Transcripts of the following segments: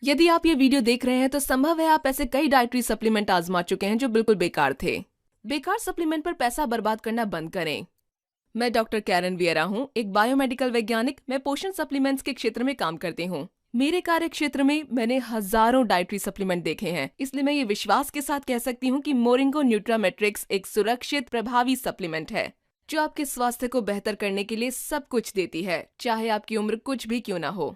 यदि आप ये वीडियो देख रहे हैं तो संभव है आप ऐसे कई डाइटरी सप्लीमेंट आजमा चुके हैं जो बिल्कुल बेकार थे। बेकार सप्लीमेंट पर पैसा बर्बाद करना बंद करें। मैं डॉक्टर कैरन वियरा हूँ, एक बायोमेडिकल वैज्ञानिक। मैं पोषण सप्लीमेंट्स के क्षेत्र में काम करती हूँ। मेरे कार्य क्षेत्र में मैंने हजारों डाइटरी सप्लीमेंट देखे हैं, इसलिए मैं ये विश्वास के साथ कह सकती हूँ कि मोरिंगो न्यूट्रामेट्रिक्स एक सुरक्षित, प्रभावी सप्लीमेंट है जो आपके स्वास्थ्य को बेहतर करने के लिए सब कुछ देती है, चाहे आपकी उम्र कुछ भी क्यों ना हो।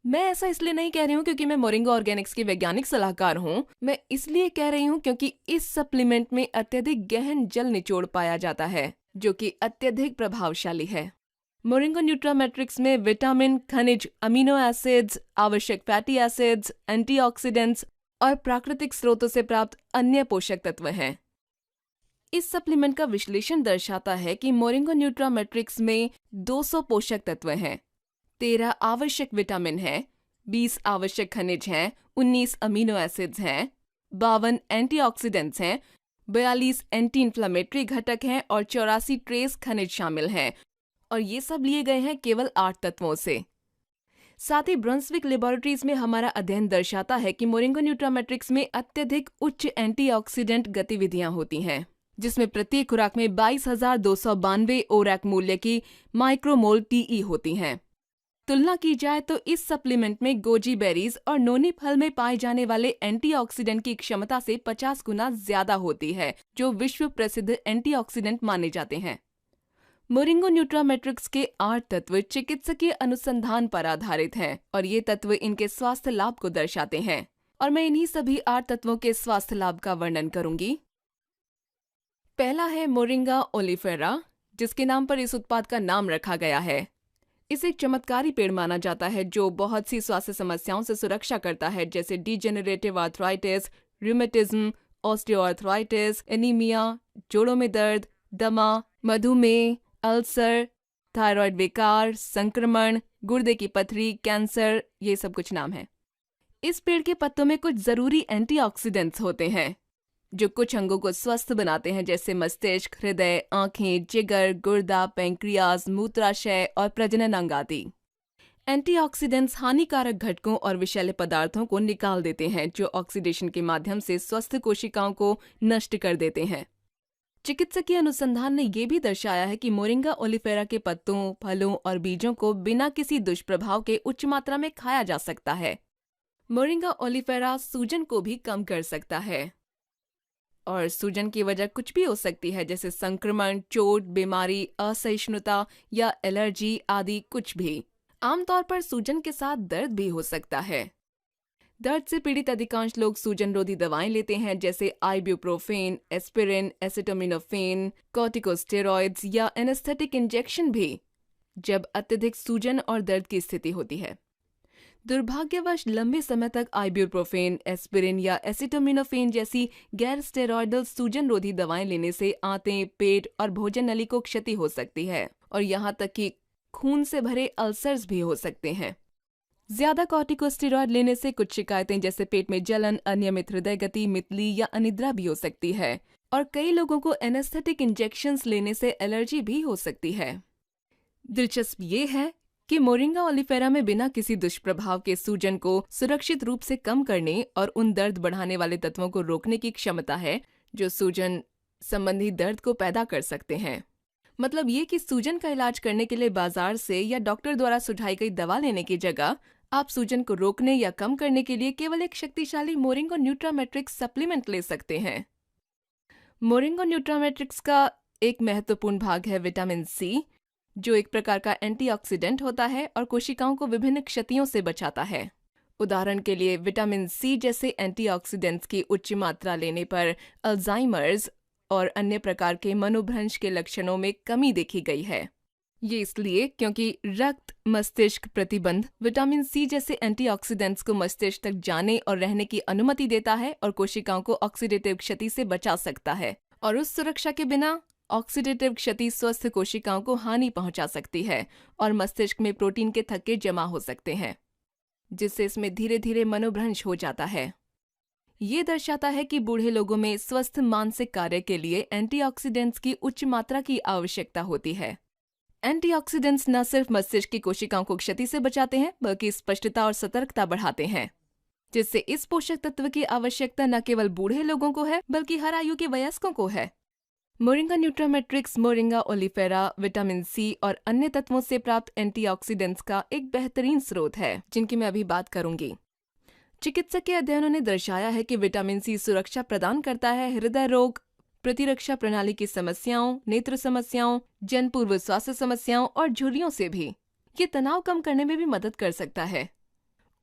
मैं ऐसा इसलिए नहीं कह रही हूँ क्योंकि मैं मोरिंगो ऑर्गेनिक्स की वैज्ञानिक सलाहकार हूँ। मैं इसलिए कह रही हूँ क्योंकि इस सप्लीमेंट में अत्यधिक गहन जल निचोड़ पाया जाता है जो कि अत्यधिक प्रभावशाली है। मोरिंगो न्यूट्रामेट्रिक्स में विटामिन, खनिज, अमीनो एसिड्स, आवश्यक फैटी एसिड्स, एंटीऑक्सीडेंट्स और प्राकृतिक स्रोतों से प्राप्त अन्य पोषक तत्व हैं। इस सप्लीमेंट का विश्लेषण दर्शाता है कि मोरिंगो न्यूट्रामेट्रिक्स में 200 पोषक तत्व हैं, 13 आवश्यक विटामिन हैं, 20 आवश्यक खनिज हैं, 19 अमीनो एसिड्स हैं, 52 एंटीऑक्सीडेंट्स हैं, 42 एंटी इन्फ्लेमेटरी घटक हैं और 84 ट्रेस खनिज शामिल हैं, और ये सब लिए गए हैं केवल 8 तत्वों से। साथ ही ब्रंसविक लेबोरेटरीज में हमारा अध्ययन दर्शाता है कि मोरिंगो न्यूट्रामेट्रिक्स में अत्यधिक उच्च एंटीऑक्सीडेंट गतिविधियां होती हैं, जिसमें प्रत्येक खुराक में 22,292 ओरैक मूल्य की माइक्रोमोल टीई होती हैं। तुलना की जाए तो इस सप्लीमेंट में गोजी बेरीज और नोनी फल में पाए जाने वाले एंटीऑक्सीडेंट की क्षमता से 50 गुना ज्यादा होती है, जो विश्व प्रसिद्ध एंटीऑक्सीडेंट माने जाते हैं। मोरिंगो न्यूट्रामेट्रिक्स के 8 तत्व चिकित्सकीय अनुसंधान पर आधारित हैं और ये तत्व इनके स्वास्थ्य लाभ को दर्शाते हैं, और मैं इन्हीं सभी 8 तत्वों के स्वास्थ्य लाभ का वर्णन करूंगी। पहला है मोरिंगा ओलिफेरा, जिसके नाम पर इस उत्पाद का नाम रखा गया है। इसे एक चमत्कारी पेड़ माना जाता है जो बहुत सी स्वास्थ्य समस्याओं से सुरक्षा करता है, जैसे degenerative arthritis, rheumatism, osteoarthritis, anaemia, जोड़ों में दर्द, दमा, मधुमेह, अल्सर, थायराइड विकार, संक्रमण, गुर्दे की पथरी, कैंसर, ये सब कुछ नाम है। इस पेड़ के पत्तों में कुछ जरूरी एंटीऑक्सीडेंट्स होते हैं जो कुछ अंगों को स्वस्थ बनाते हैं, जैसे मस्तिष्क, हृदय, आंखें, जिगर, गुर्दा, पैंक्रियाज, मूत्राशय और प्रजनन अंग आदि। एंटीऑक्सीडेंट्स हानिकारक घटकों और विषैले पदार्थों को निकाल देते हैं जो ऑक्सीडेशन के माध्यम से स्वस्थ कोशिकाओं को नष्ट कर देते हैं। चिकित्सकीय अनुसंधान ने यह भी दर्शाया है कि मोरिंगा ओलिफेरा के पत्तों, फलों और बीजों को बिना किसी दुष्प्रभाव के उच्च मात्रा में खाया जा सकता है। मोरिंगा ओलिफेरा सूजन को भी कम कर सकता है, और सूजन की वजह कुछ भी हो सकती है, जैसे संक्रमण, चोट, बीमारी, असहिष्णुता या एलर्जी आदि कुछ भी। आमतौर पर सूजन के साथ दर्द भी हो सकता है। दर्द से पीड़ित अधिकांश लोग सूजन रोधी दवाएं लेते हैं, जैसे आइब्यूप्रोफेन, एस्पिरिन, एसिटामिनोफेन, कॉर्टिकोस्टेरॉइड्स या एनेस्थेटिक इंजेक्शन भी, जब अत्यधिक सूजन और दर्द की स्थिति होती है। दुर्भाग्यवश लंबे समय तक आइब्यूप्रोफेन, एस्पिरिन या एसिटामिनोफेन जैसी गैर स्टेरॉयडल सूजन रोधी दवाएं लेने से आंतें, पेट और भोजन नली को क्षति हो सकती है, और यहाँ तक कि खून से भरे अल्सर्स भी हो सकते हैं। ज्यादा कॉर्टिकोस्टेरॉइड लेने से कुछ शिकायतें जैसे पेट में जलन, अनियमित हृदय गति, मितली या अनिद्रा भी हो सकती है, और कई लोगों को एनेस्थेटिक इंजेक्शंस लेने से एलर्जी भी हो सकती है। दिलचस्प ये है कि मोरिंगा ओलिफेरा में बिना किसी दुष्प्रभाव के सूजन को सुरक्षित रूप से कम करने और उन दर्द बढ़ाने वाले तत्वों को रोकने की क्षमता है जो सूजन संबंधी दर्द को पैदा कर सकते हैं। मतलब ये कि सूजन का इलाज करने के लिए बाजार से या डॉक्टर द्वारा सुझाई गई दवा लेने की जगह आप सूजन को रोकने या कम करने के लिए केवल एक शक्तिशाली मोरिंगो न्यूट्रामेट्रिक्स सप्लीमेंट ले सकते हैं। मोरिंगो न्यूट्रामेट्रिक्स का एक महत्वपूर्ण भाग है विटामिन सी, जो एक प्रकार का एंटीऑक्सीडेंट होता है और कोशिकाओं को विभिन्न क्षतियों से बचाता है। उदाहरण के लिए विटामिन सी जैसे एंटीऑक्सीडेंट्स की उच्च मात्रा लेने पर अल्जाइमर्स और अन्य प्रकार के मनोभ्रंश के लक्षणों में कमी देखी गई है। ये इसलिए क्योंकि रक्त मस्तिष्क प्रतिबंध विटामिन सी जैसे एंटीऑक्सीडेंट्स को मस्तिष्क तक जाने और रहने की अनुमति देता है और कोशिकाओं को ऑक्सीडेटिव क्षति से बचा सकता है, और उस सुरक्षा के बिना ऑक्सीडेटिव क्षति स्वस्थ कोशिकाओं को हानि पहुंचा सकती है और मस्तिष्क में प्रोटीन के थक्के जमा हो सकते हैं, जिससे इसमें धीरे धीरे मनोभ्रंश हो जाता है। ये दर्शाता है कि बूढ़े लोगों में स्वस्थ मानसिक कार्य के लिए एंटीऑक्सीडेंट्स की उच्च मात्रा की आवश्यकता होती है। एंटीऑक्सीडेंट्स न सिर्फ मस्तिष्क की कोशिकाओं को क्षति से बचाते हैं, बल्कि स्पष्टता और सतर्कता बढ़ाते हैं। जिससे इस पोषक तत्व की आवश्यकता न केवल बूढ़े लोगों को है बल्कि हर आयु के वयस्कों को है। Moringa Nutrametrix moringa oleifera, vitamin C और अन्य तत्वों से प्राप्त एंटीऑक्सीडेंट्स का एक बेहतरीन स्रोत है, जिनकी मैं अभी बात करूंगी। चिकित्सक के अध्ययनों ने दर्शाया है कि विटामिन सी सुरक्षा प्रदान करता है हृदय रोग, प्रतिरक्षा प्रणाली की समस्याओं, नेत्र समस्याओं, जन पूर्व स्वास्थ्य समस्याओं और झुर्रियों से भी। ये तनाव कम करने में भी मदद कर सकता है।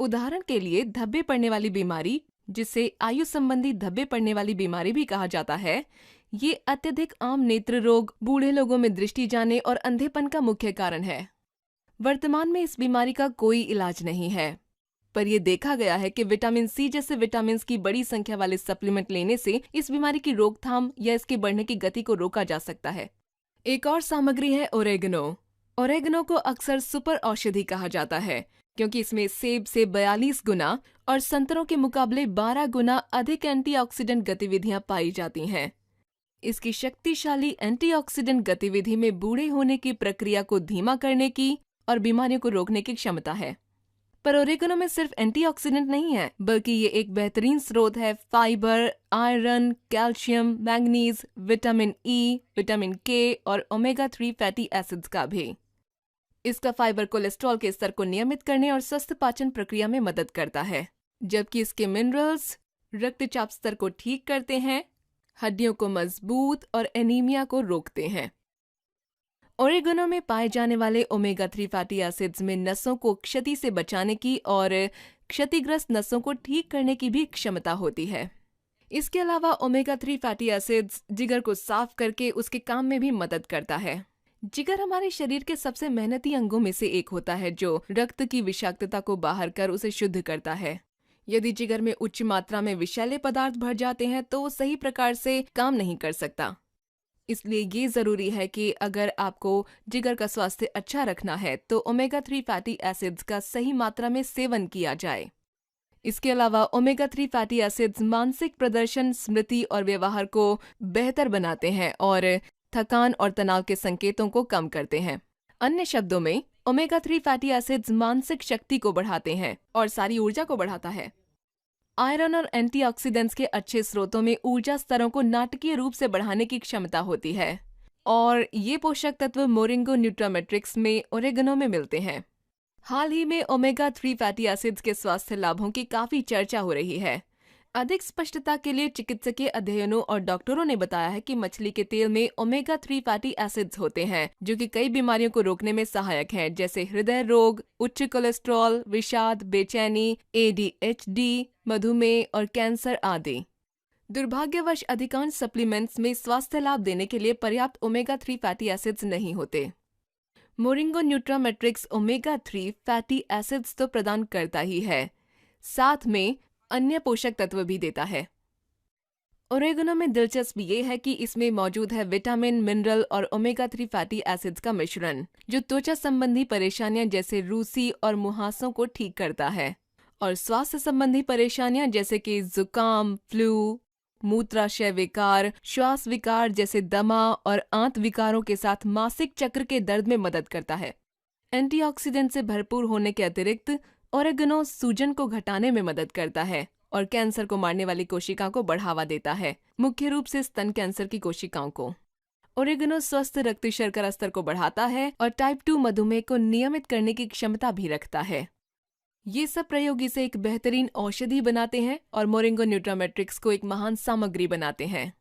उदाहरण के लिए धब्बे पड़ने वाली बीमारी, जिसे आयु संबंधी धब्बे पड़ने वाली बीमारी भी कहा जाता है, ये अत्यधिक आम नेत्र रोग, बूढ़े लोगों में दृष्टि जाने और अंधेपन का मुख्य कारण है। वर्तमान में इस बीमारी का कोई इलाज नहीं है, पर यह देखा गया है कि विटामिन सी जैसे विटामिन की बड़ी संख्या वाले सप्लीमेंट लेने से इस बीमारी की रोकथाम या इसके बढ़ने की गति को रोका जा सकता है। एक और सामग्री है ओरेगनो। ओरेगनो को अक्सर सुपर औषधि कहा जाता है क्योंकि इसमें सेब से 42 गुना और संतरों के मुकाबले 12 गुना अधिक एंटीऑक्सीडेंट गतिविधियां पाई जाती हैं। इसकी शक्तिशाली एंटीऑक्सीडेंट गतिविधि में बूढ़े होने की प्रक्रिया को धीमा करने की और बीमारियों को रोकने की क्षमता है। पर ओरेगनो में सिर्फ एंटीऑक्सीडेंट नहीं है, बल्कि ये एक बेहतरीन स्रोत है fibre, iron, calcium, manganese, vitamin E, vitamin के और ओमेगा 3 फैटी एसिड्स का भी। इसका फाइबर कोलेस्ट्रॉल के स्तर को नियमित करने और स्वस्थ पाचन प्रक्रिया में मदद करता है, जबकि इसके मिनरल्स रक्तचाप स्तर को ठीक करते हैं, हड्डियों को मजबूत और एनीमिया को रोकते हैं। ओरेगनो में पाए जाने वाले ओमेगा 3 फैटी एसिड्स में नसों को क्षति से बचाने की और क्षतिग्रस्त नसों को ठीक करने की भी क्षमता होती है। इसके अलावा ओमेगा 3 फैटी एसिड्स जिगर को साफ करके उसके काम में भी मदद करता है। जिगर हमारे शरीर के सबसे मेहनती अंगों में से एक होता है, जो रक्त की विषाक्तता को बाहर कर उसे शुद्ध करता है। यदि जिगर में उच्च मात्रा में विषैले पदार्थ भर जाते हैं तो वो सही प्रकार से काम नहीं कर सकता। इसलिए ये जरूरी है कि अगर आपको जिगर का स्वास्थ्य अच्छा रखना है तो ओमेगा 3 फैटी एसिड्स का सही मात्रा में सेवन किया जाए। इसके अलावा ओमेगा 3 फैटी एसिड्स मानसिक प्रदर्शन, स्मृति और व्यवहार को बेहतर बनाते हैं और थकान और तनाव के संकेतों को कम करते हैं। अन्य शब्दों में, ओमेगा 3 फैटी एसिड्स मानसिक शक्ति को बढ़ाते हैं और सारी ऊर्जा को बढ़ाता है। आयरन और एंटीऑक्सीडेंट्स के अच्छे स्रोतों में ऊर्जा स्तरों को नाटकीय रूप से बढ़ाने की क्षमता होती है और ये पोषक तत्व मोरिंगो न्यूट्रामेट्रिक्स में ओरेगनो में मिलते हैं। हाल ही में ओमेगा 3 फैटी एसिड्स के स्वास्थ्य लाभों की काफी चर्चा हो रही है। अधिक स्पष्टता के लिए चिकित्सकीय अध्ययनों और डॉक्टरों ने बताया है कि मछली के तेल में ओमेगा 3 फैटी एसिड्स होते हैं, जो कि कई बीमारियों को रोकने में सहायक हैं, जैसे हृदय रोग, उच्च कोलेस्ट्रॉल, विषाद, बेचैनी, ADHD, मधुमेह और कैंसर आदि। दुर्भाग्यवश अधिकांश सप्लीमेंट्स में स्वास्थ्य लाभ देने के लिए पर्याप्त ओमेगा 3 फैटी एसिड्स नहीं होते। मोरिंगो न्यूट्रामेट्रिक्स ओमेगा 3 फैटी एसिड्स तो प्रदान करता ही है, साथ में अन्य पोषक तत्व भी देता है। ओरेगनो में दिलचस्प ये है कि इसमें मौजूद है विटामिन, मिनरल और ओमेगा 3 फैटी एसिड्स का मिश्रण, जो त्वचा संबंधी परेशानियां जैसे रूसी और मुहासों को ठीक करता है और स्वास्थ्य संबंधी परेशानियां जैसे कि जुकाम, फ्लू, मूत्राशय विकार, श्वास विकार जैसे दमा और आंत विकारों के साथ मासिक चक्र के दर्द में मदद करता है। एंटीऑक्सीडेंट से भरपूर होने के अतिरिक्त ओरेगनो सूजन को घटाने में मदद करता है और कैंसर को मारने वाली कोशिकाओं को बढ़ावा देता है, मुख्य रूप से स्तन कैंसर की कोशिकाओं को। ओरेगनो स्वस्थ रक्त शर्करा स्तर को बढ़ाता है और टाइप 2 मधुमेह को नियमित करने की क्षमता भी रखता है। ये सब प्रयोग इसे एक बेहतरीन औषधि बनाते हैं और मोरिंगो न्यूट्रामेट्रिक्स को एक महान सामग्री बनाते हैं।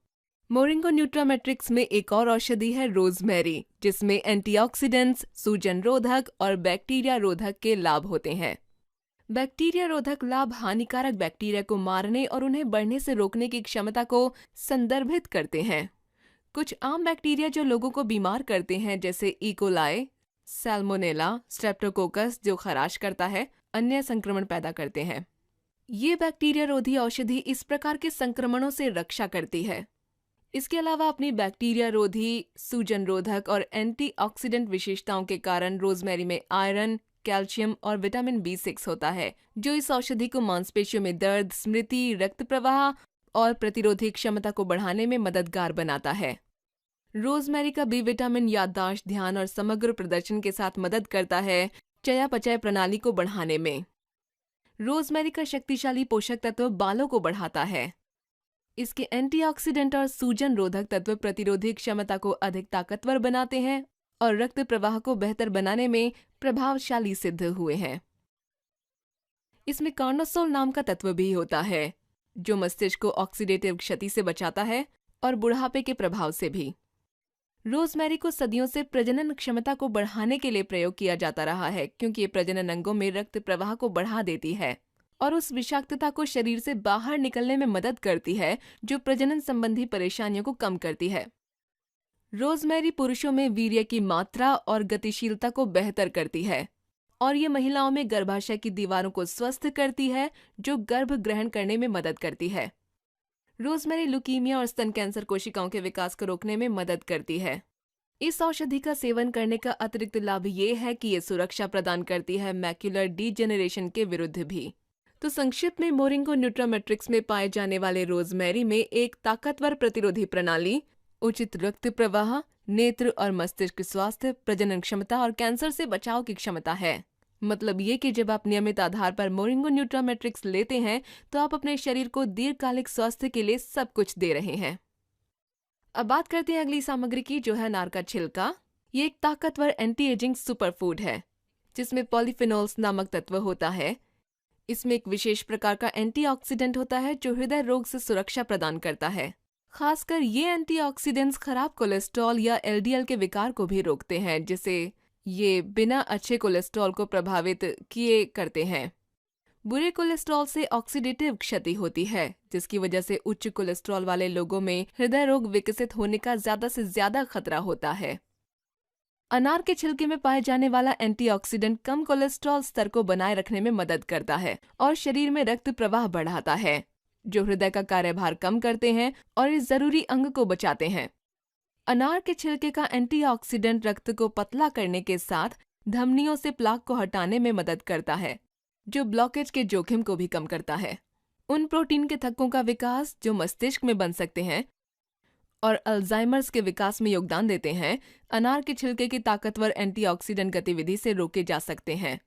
मोरिंगो न्यूट्रामेट्रिक्स में एक और औषधि है रोजमेरी, जिसमें एंटीऑक्सीडेंट्स, सूजन रोधक और बैक्टीरिया रोधक के लाभ होते हैं। बैक्टीरिया रोधक लाभ हानिकारक बैक्टीरिया को मारने और उन्हें बढ़ने से रोकने की क्षमता को संदर्भित करते हैं। कुछ आम बैक्टीरिया जो लोगों को बीमार करते हैं, जैसे इकोलाई, सैल्मोनेला, स्ट्रेप्टोकोकस जो खराश करता है, अन्य संक्रमण पैदा करते हैं। ये बैक्टीरिया रोधी औषधि इस प्रकार के संक्रमणों से रक्षा करती है। इसके अलावा अपनी बैक्टीरिया रोधी, सूजन रोधक और एंटीऑक्सीडेंट विशेषताओं के कारण रोजमेरी में आयरन, कैल्शियम और विटामिन B6 होता है, जो इस औषधि को मांसपेशियों में दर्द, स्मृति, रक्त प्रवाह और प्रतिरोधी क्षमता को बढ़ाने में मददगार बनाता है। रोजमेरी का B विटामिन याददाश्त, ध्यान और समग्र प्रदर्शन के साथ मदद करता है चयापचय प्रणाली को बढ़ाने में। रोजमेरी का शक्तिशाली पोषक तत्व बालों को बढ़ाता है। इसके एंटीऑक्सीडेंट और सूजन रोधक तत्व प्रतिरोधी क्षमता को अधिक ताकतवर बनाते हैं और रक्त प्रवाह को बेहतर बनाने में प्रभावशाली सिद्ध हुए हैं। इसमें कार्नोसोल नाम का तत्व भी होता है, जो मस्तिष्क को ऑक्सीडेटिव क्षति से बचाता है और बुढ़ापे के प्रभाव से भी। रोजमेरी को सदियों से प्रजनन क्षमता को बढ़ाने के लिए प्रयोग किया जाता रहा है, क्योंकि ये प्रजनन अंगों में रक्त प्रवाह को बढ़ा देती है और उस विषाक्तता को शरीर से बाहर निकलने में मदद करती है, जो प्रजनन संबंधी परेशानियों को कम करती है। रोजमेरी पुरुषों में वीर्य की मात्रा और गतिशीलता को बेहतर करती है और ये महिलाओं में गर्भाशय की दीवारों को स्वस्थ करती है, जो गर्भ ग्रहण करने में मदद करती है। रोजमेरी ल्यूकीमिया और स्तन कैंसर कोशिकाओं के विकास को रोकने में मदद करती है। इस औषधि का सेवन करने का अतिरिक्त लाभ ये है कि ये सुरक्षा प्रदान करती है मैक्युलर डीजेनरेशन के विरुद्ध भी। तो संक्षिप्त में, मोरिंगो न्यूट्रामेट्रिक्स में पाए जाने वाले रोजमेरी में एक ताकतवर प्रतिरोधी प्रणाली, उचित रक्त प्रवाह, नेत्र और मस्तिष्क स्वास्थ्य, प्रजनन क्षमता और कैंसर से बचाव की क्षमता है। मतलब ये कि जब आप नियमित आधार पर मोरिंगो न्यूट्रामेट्रिक्स लेते हैं तो आप अपने शरीर को दीर्घकालिक स्वास्थ्य के लिए सब कुछ दे रहे हैं। अब बात करते हैं अगली सामग्री की, जो है अनार का छिलका। ये एक ताकतवर एंटी एजिंग सुपरफूड है, जिसमें पॉलीफिनोल्स नामक तत्व होता है। इसमें एक विशेष प्रकार का एंटीऑक्सीडेंट होता है, जो हृदय रोग से सुरक्षा प्रदान करता है। खासकर ये एंटीऑक्सीडेंट्स खराब कोलेस्ट्रॉल या एलडीएल के विकार को भी रोकते हैं, जिसे ये बिना अच्छे कोलेस्ट्रॉल को प्रभावित किए करते हैं। बुरे कोलेस्ट्रॉल से ऑक्सीडेटिव क्षति होती है, जिसकी वजह से उच्च कोलेस्ट्रॉल वाले लोगों में हृदय रोग विकसित होने का ज्यादा से ज्यादा खतरा होता है। अनार के छिलके में पाए जाने वाला एंटीऑक्सीडेंट कम कोलेस्ट्रॉल स्तर को बनाए रखने में मदद करता है और शरीर में रक्त प्रवाह बढ़ाता है, जो हृदय का कार्यभार कम करते हैं और इस जरूरी अंग को बचाते हैं। अनार के छिलके का एंटीऑक्सीडेंट रक्त को पतला करने के साथ धमनियों से प्लाक को हटाने में मदद करता है, जो ब्लॉकेज के जोखिम को भी कम करता है। उन प्रोटीन के थक्कों का विकास जो मस्तिष्क में बन सकते हैं और अल्जाइमर्स के विकास में योगदान देते हैं, अनार के छिलके की ताकतवर एंटीऑक्सीडेंट गतिविधि से रोके जा सकते हैं।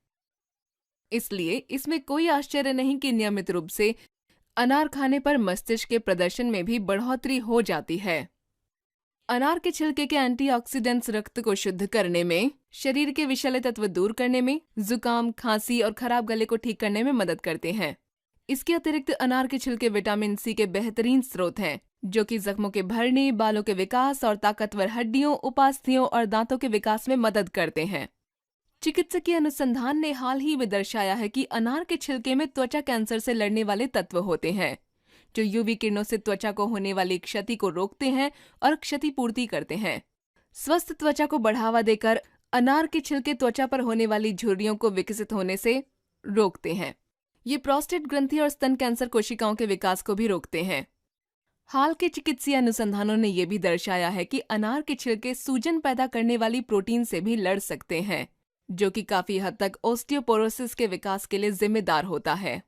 इसलिए इसमें कोई आश्चर्य नहीं कि नियमित रूप से अनार खाने पर मस्तिष्क के प्रदर्शन में भी बढ़ोतरी हो जाती है। अनार के छिलके के एंटीऑक्सीडेंट्स रक्त को शुद्ध करने में, शरीर के विषैले तत्व दूर करने में, जुकाम, खांसी और खराब गले को ठीक करने में मदद करते हैं। इसके अतिरिक्त अनार के छिलके विटामिन सी के बेहतरीन स्रोत हैं, जो कि जख्मों के भरने, बालों के विकास और ताकतवर हड्डियों, उपास्थियों और दांतों के विकास में मदद करते हैं। चिकित्सकीय अनुसंधान ने हाल ही में दर्शाया है कि अनार के छिलके में त्वचा कैंसर से लड़ने वाले तत्व होते हैं, जो यूवी किरणों से त्वचा को होने वाली क्षति को रोकते हैं और क्षतिपूर्ति करते हैं। स्वस्थ त्वचा को बढ़ावा देकर अनार के छिलके त्वचा पर होने वाली झुर्रियों को विकसित होने से रोकते हैं। ये प्रोस्टेट ग्रंथि और स्तन कैंसर कोशिकाओं के विकास को भी रोकते हैं। हाल के चिकित्सीय अनुसंधानों ने यह भी दर्शाया है कि अनार के छिलके सूजन पैदा करने वाली प्रोटीन से भी लड़ सकते हैं, जो कि काफी हद तक ओस्टियोपोरोसिस के विकास के लिए जिम्मेदार होता है।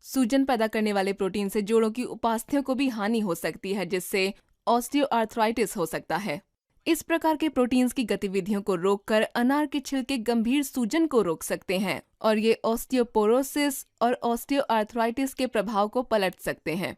सूजन पैदा करने वाले प्रोटीन से जोड़ों की उपास्थियों को भी हानि हो सकती है, जिससे ऑस्टियोआर्थराइटिस हो सकता है। इस प्रकार के प्रोटीन्स की गतिविधियों को रोककर अनार के छिलके गंभीर सूजन को रोक सकते हैं और ये ऑस्टियोपोरोसिस और ऑस्टियोआर्थराइटिस के प्रभाव को पलट सकते हैं।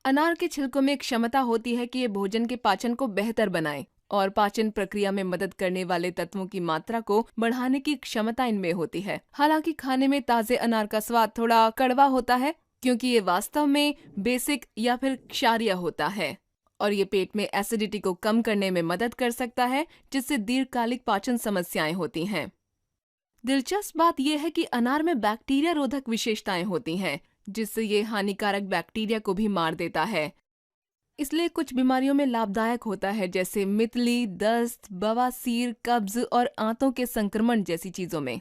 अनार के छिलकों में एक क्षमता होती है कि ये भोजन के पाचन को बेहतर बनाए और पाचन प्रक्रिया में मदद करने वाले तत्वों की मात्रा को बढ़ाने की क्षमता इनमें होती है। हालांकि खाने में ताजे अनार का स्वाद थोड़ा कड़वा होता है, क्योंकि ये वास्तव में बेसिक या फिर क्षारीय होता है और ये पेट में एसिडिटी को कम करने में मदद कर सकता है, जिससे दीर्घकालिक पाचन समस्याएं होती हैं। दिलचस्प बात यह है कि अनार में बैक्टीरिया रोधक विशेषताएं होती हैं, जिससे ये हानिकारक बैक्टीरिया को भी मार देता है। इसलिए कुछ बीमारियों में लाभदायक होता है, जैसे मितली, दस्त, बवासीर, कब्ज और आंतों के संक्रमण जैसी चीजों में।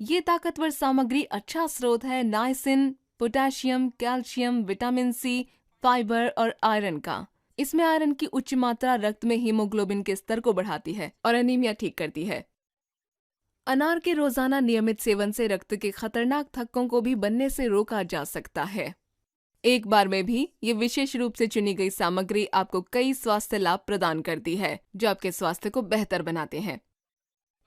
ये ताकतवर सामग्री अच्छा स्रोत है niacin, potassium, calcium, vitamin C, fibre और आयरन का। इसमें आयरन की उच्च मात्रा रक्त में हीमोग्लोबिन के स्तर को बढ़ाती है और एनीमिया ठीक करती है। अनार के रोजाना नियमित सेवन से रक्त के खतरनाक थक्कों को भी बनने से रोका जा सकता है। एक बार में भी ये विशेष रूप से चुनी गई सामग्री आपको कई स्वास्थ्य लाभ प्रदान करती है, जो आपके स्वास्थ्य को बेहतर बनाते हैं।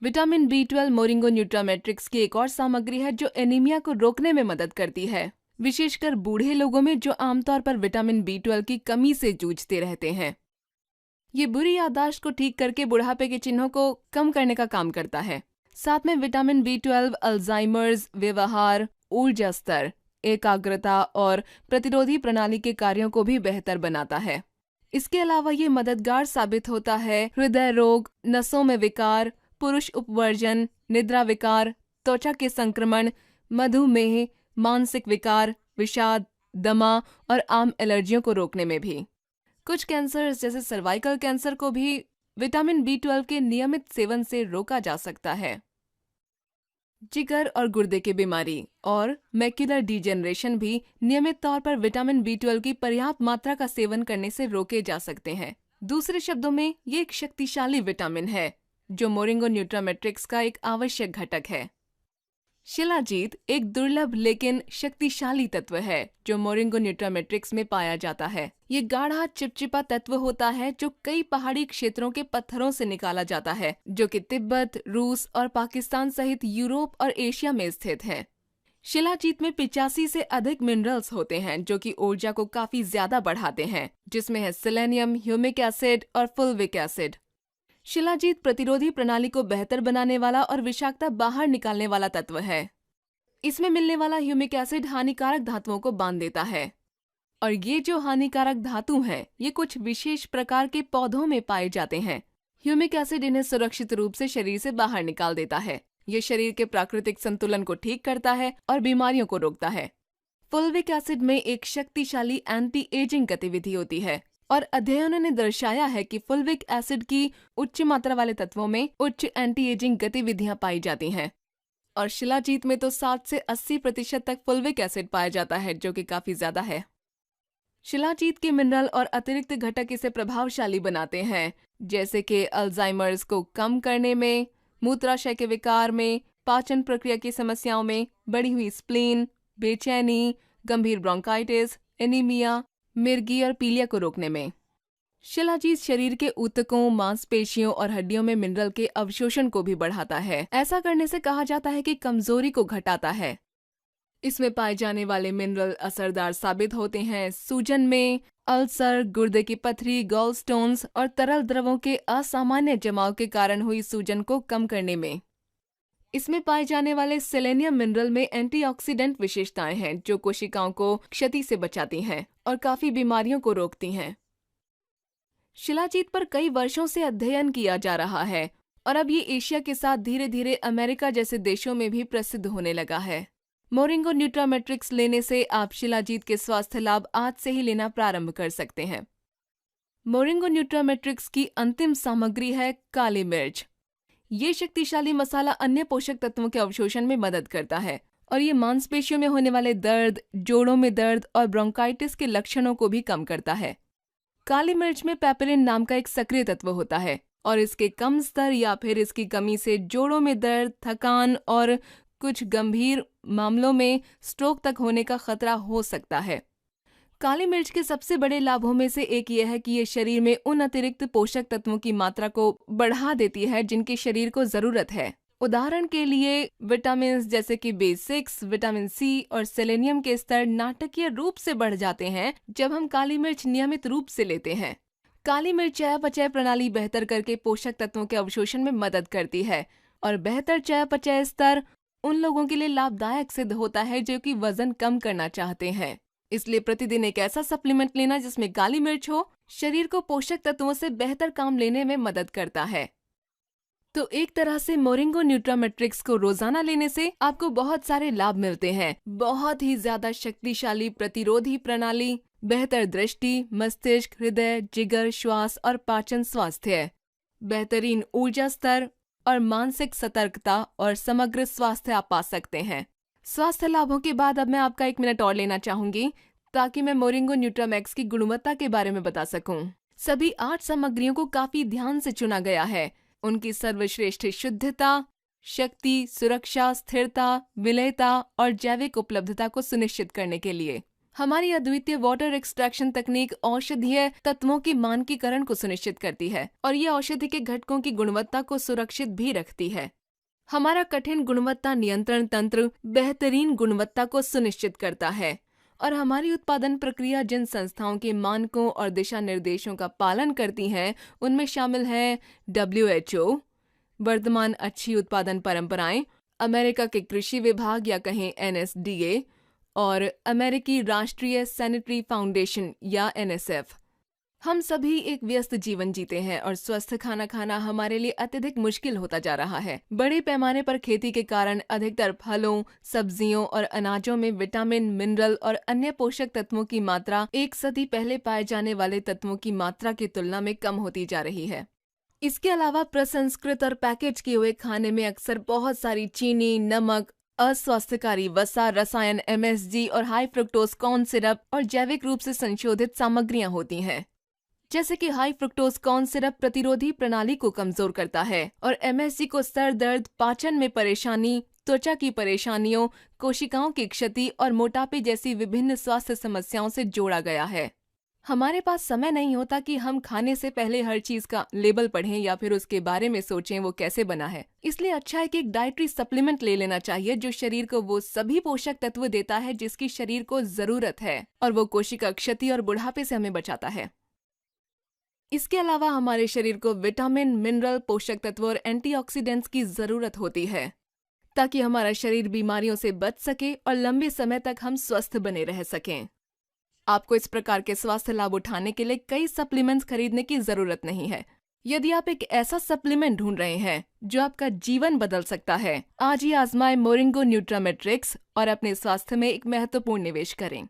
विटामिन B12 मोरिंगो न्यूट्रामेट्रिक्स की एक और सामग्री है जो एनीमिया को रोकने में मदद करती है, विशेषकर बूढ़े लोगों में जो आमतौर पर विटामिन B12 की कमी से जूझते रहते हैं। ये बुरी याददाश्त को ठीक करके बुढ़ापे के चिन्हों को कम करने का काम करता है। साथ में विटामिन B12 अल्जाइमर्स, व्यवहार, ऊर्जा स्तर, एकाग्रता और प्रतिरोधी प्रणाली के कार्यों को भी बेहतर बनाता है। इसके अलावा ये मददगार साबित होता है हृदय रोग, नसों में विकार, पुरुष उपवर्जन, निद्रा विकार, त्वचा के संक्रमण, मधुमेह, मानसिक विकार, विषाद, दमा और आम एलर्जियों को रोकने में भी। कुछ कैंसर जैसे सर्वाइकल कैंसर को भी विटामिन B12 के नियमित सेवन से रोका जा सकता है। जिगर और गुर्दे की बीमारी और मैक्युलर डिजेनरेशन भी नियमित तौर पर विटामिन B12 की पर्याप्त मात्रा का सेवन करने से रोके जा सकते हैं। दूसरे शब्दों में, ये एक शक्तिशाली विटामिन है जो मोरिंगो न्यूट्रामेट्रिक्स का एक आवश्यक घटक है। शिलाजीत एक दुर्लभ लेकिन शक्तिशाली तत्व है जो मोरिंगो न्यूट्रामेट्रिक्स में पाया जाता है। ये गाढ़ा चिपचिपा तत्व होता है जो कई पहाड़ी क्षेत्रों के पत्थरों से निकाला जाता है, जो कि तिब्बत, रूस और पाकिस्तान सहित यूरोप और एशिया में स्थित हैं। शिलाजीत में 85 से अधिक मिनरल्स होते हैं जो कि ऊर्जा को काफी ज्यादा बढ़ाते हैं, जिसमें है सेलेनियम, ह्यूमिक एसिड और फुल्विक एसिड। शिलाजीत प्रतिरोधी प्रणाली को बेहतर बनाने वाला और विषाक्तता बाहर निकालने वाला तत्व है। इसमें मिलने वाला ह्यूमिक एसिड हानिकारक धातुओं को बांध देता है, और ये जो हानिकारक धातु हैं, ये कुछ विशेष प्रकार के पौधों में पाए जाते हैं। ह्यूमिक एसिड इन्हें सुरक्षित रूप से शरीर से बाहर निकाल देता है। ये शरीर के प्राकृतिक संतुलन को ठीक करता है और बीमारियों को रोकता है। फुल्विक एसिड में एक शक्तिशाली एंटी एजिंग गतिविधि होती है, और अध्ययनों ने दर्शाया है कि फुल्विक एसिड की उच्च मात्रा वाले तत्वों में उच्च एंटी एजिंग गतिविधियां पाई जाती हैं। और शिलाजीत में तो 60 से 80% तक फुल्विक एसिड पाया जाता है, जो कि काफी ज्यादा है। शिलाजीत के मिनरल और अतिरिक्त घटक इसे प्रभावशाली बनाते हैं, जैसे कि अल्जाइमर्स को कम करने में, मूत्राशय के विकार में, पाचन प्रक्रिया की समस्याओं में, बढ़ी हुई स्प्लीन, बेचैनी, गंभीर ब्रोंकाइटिस, एनीमिया, मिर्गी और पीलिया को रोकने में। शिलाजीत शरीर के ऊतकों, मांसपेशियों और हड्डियों में मिनरल के अवशोषण को भी बढ़ाता है। ऐसा करने से कहा जाता है कि कमजोरी को घटाता है। इसमें पाए जाने वाले मिनरल असरदार साबित होते हैं सूजन में, अल्सर, गुर्दे की पथरी, गॉलस्टोन्स और तरल द्रवों के असामान्य जमाव के कारण हुई सूजन को कम करने में। इसमें पाए जाने वाले सेलेनियम मिनरल में एंटीऑक्सीडेंट विशेषताएं हैं जो कोशिकाओं को क्षति से बचाती हैं और काफी बीमारियों को रोकती हैं। शिलाजीत पर कई वर्षों से अध्ययन किया जा रहा है और अब ये एशिया के साथ धीरे धीरे अमेरिका जैसे देशों में भी प्रसिद्ध होने लगा है। मोरिंगो न्यूट्रामेट्रिक्स लेने से आप शिलाजीत के स्वास्थ्य लाभ आज से ही लेना प्रारंभ कर सकते हैं। मोरिंगो न्यूट्रामेट्रिक्स की अंतिम सामग्री है काली मिर्च। ये शक्तिशाली मसाला अन्य पोषक तत्वों के अवशोषण में मदद करता है और ये मांसपेशियों में होने वाले दर्द, जोड़ों में दर्द और ब्रोंकाइटिस के लक्षणों को भी कम करता है। काली मिर्च में पेपरिन नाम का एक सक्रिय तत्व होता है और इसके कम स्तर या फिर इसकी कमी से जोड़ों में दर्द, थकान और कुछ गंभीर मामलों में स्ट्रोक तक होने का खतरा हो सकता है। काली मिर्च के सबसे बड़े लाभों में से एक यह है कि ये शरीर में उन अतिरिक्त पोषक तत्वों की मात्रा को बढ़ा देती है जिनकी शरीर को जरूरत है। उदाहरण के लिए विटामिन जैसे कि B6, विटामिन C और सेलेनियम के स्तर नाटकीय रूप से बढ़ जाते हैं जब हम काली मिर्च नियमित रूप से लेते हैं। काली मिर्च चयापचय प्रणाली बेहतर करके पोषक तत्वों के अवशोषण में मदद करती है और बेहतर चयापचय स्तर उन लोगों के लिए लाभदायक सिद्ध होता है जो कि वजन कम करना चाहते हैं। इसलिए प्रतिदिन एक ऐसा सप्लीमेंट लेना जिसमें काली मिर्च हो, शरीर को पोषक तत्वों से बेहतर काम लेने में मदद करता है। तो एक तरह से मोरिंगो न्यूट्रामेट्रिक्स को रोजाना लेने से आपको बहुत सारे लाभ मिलते हैं। बहुत ही ज्यादा शक्तिशाली प्रतिरोधी प्रणाली, बेहतर दृष्टि, मस्तिष्क, हृदय, जिगर, श्वास और पाचन स्वास्थ्य, बेहतरीन ऊर्जा स्तर और मानसिक सतर्कता और समग्र स्वास्थ्य आप पा सकते हैं। स्वास्थ्य लाभों के बाद अब मैं आपका 1 मिनट और लेना चाहूंगी ताकि मैं मोरिंगो न्यूट्रामैक्स की गुणवत्ता के बारे में बता सकूं। सभी 8 सामग्रियों को काफी ध्यान से चुना गया है। उनकी सर्वश्रेष्ठ शुद्धता, शक्ति, सुरक्षा, स्थिरता, विलयता और जैविक उपलब्धता को सुनिश्चित करने के लिए। हमारी अद्वितीय वाटर एक्सट्रैक्शन तकनीक औषधीय तत्वों की मानकीकरण को सुनिश्चित करती है और ये औषधि के घटकों की गुणवत्ता को सुरक्षित भी रखती है। हमारा कठिन गुणवत्ता नियंत्रण तंत्र बेहतरीन गुणवत्ता को सुनिश्चित करता है और हमारी उत्पादन प्रक्रिया जिन संस्थाओं के मानकों और दिशा निर्देशों का पालन करती है उनमें शामिल है WHO, वर्तमान अच्छी उत्पादन परंपराएं, अमेरिका के कृषि विभाग या कहें NSDA और अमेरिकी राष्ट्रीय सैनिटरी फाउंडेशन या NSF। हम सभी एक व्यस्त जीवन जीते हैं और स्वस्थ खाना खाना हमारे लिए अत्यधिक मुश्किल होता जा रहा है। बड़े पैमाने पर खेती के कारण अधिकतर फलों, सब्जियों और अनाजों में विटामिन, मिनरल और अन्य पोषक तत्वों की मात्रा 1 सदी पहले पाए जाने वाले तत्वों की मात्रा की तुलना में कम होती जा रही है। इसके अलावा प्रसंस्कृत और पैकेज किए हुए खाने में अक्सर बहुत सारी चीनी, नमक, अस्वास्थ्यकारी वसा, रसायन, MSG और हाई फ्रुक्टोज कॉर्न सिरप और जैविक रूप से संशोधित सामग्रियां होती हैं। जैसे कि हाई फ्रुक्टोज कॉर्न सिरप प्रतिरोधी प्रणाली को कमजोर करता है और MSG को सर दर्द, पाचन में परेशानी, त्वचा की परेशानियों, कोशिकाओं की क्षति और मोटापे जैसी विभिन्न स्वास्थ्य समस्याओं से जोड़ा गया है। हमारे पास समय नहीं होता कि हम खाने से पहले हर चीज का लेबल पढ़ें या फिर उसके बारे में सोचें वो कैसे बना है। इसलिए अच्छा है कि एक डाइटरी सप्लीमेंट ले लेना चाहिए जो शरीर को वो सभी पोषक तत्व देता है जिसकी शरीर को जरूरत है और वो कोशिका क्षति और बुढ़ापे से हमें बचाता है। इसके अलावा हमारे शरीर को विटामिन, मिनरल, पोषक तत्व और एंटीऑक्सीडेंट्स की जरूरत होती है ताकि हमारा शरीर बीमारियों से बच सके और लंबे समय तक हम स्वस्थ बने रह सकें। आपको इस प्रकार के स्वास्थ्य लाभ उठाने के लिए कई सप्लीमेंट्स खरीदने की जरूरत नहीं है। यदि आप एक ऐसा सप्लीमेंट ढूंढ रहे हैं जो आपका जीवन बदल सकता है, आज ही आजमाएं मोरिंगो न्यूट्रामेट्रिक्स और अपने स्वास्थ्य में एक महत्वपूर्ण निवेश करें।